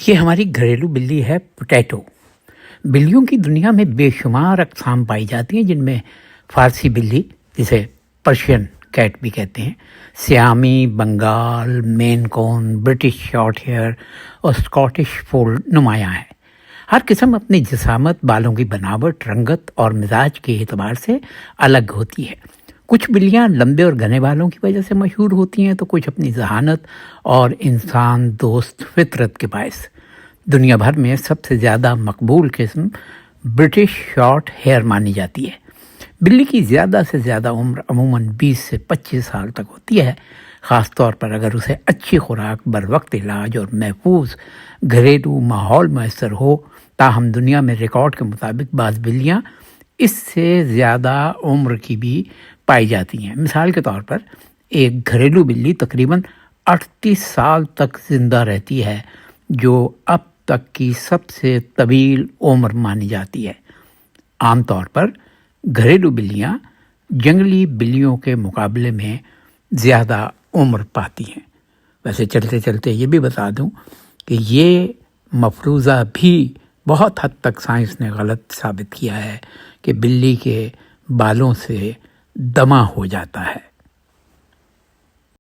یہ ہماری گھریلو بلی ہے پوٹیٹو۔ بلیوں کی دنیا میں بے شمار اقسام پائی جاتی ہیں، جن میں فارسی بلی جسے پرشین کیٹ بھی کہتے ہیں، سیامی، بنگال، مین کون، برٹش شارٹ ہیئر اور اسکاٹش فولڈ نمایاں ہیں۔ ہر قسم اپنی جسامت، بالوں کی بناوٹ، رنگت اور مزاج کے اعتبار سے الگ ہوتی ہے۔ کچھ بلیاں لمبے اور گھنے بالوں کی وجہ سے مشہور ہوتی ہیں، تو کچھ اپنی ذہانت اور انسان دوست فطرت کے باعث۔ دنیا بھر میں سب سے زیادہ مقبول قسم برٹش شارٹ ہیئر مانی جاتی ہے۔ بلی کی زیادہ سے زیادہ عمر عموماً 20 سے 25 سال تک ہوتی ہے، خاص طور پر اگر اسے اچھی خوراک، بروقت علاج اور محفوظ گھریلو ماحول میسر ہو۔ تاہم دنیا میں ریکارڈ کے مطابق بعض بلیاں اس سے زیادہ عمر کی بھی پائی جاتی ہیں۔ مثال کے طور پر ایک گھریلو بلی تقریباً 38 سال تک زندہ رہتی ہے، جو اب تک کی سب سے طویل عمر مانی جاتی ہے۔ عام طور پر گھریلو بلیاں جنگلی بلیوں کے مقابلے میں زیادہ عمر پاتی ہیں۔ ویسے چلتے چلتے یہ بھی بتا دوں کہ یہ مفروضہ بھی بہت حد تک سائنس نے غلط ثابت کیا ہے کہ بلی کے بالوں سے دمہ ہو جاتا ہے۔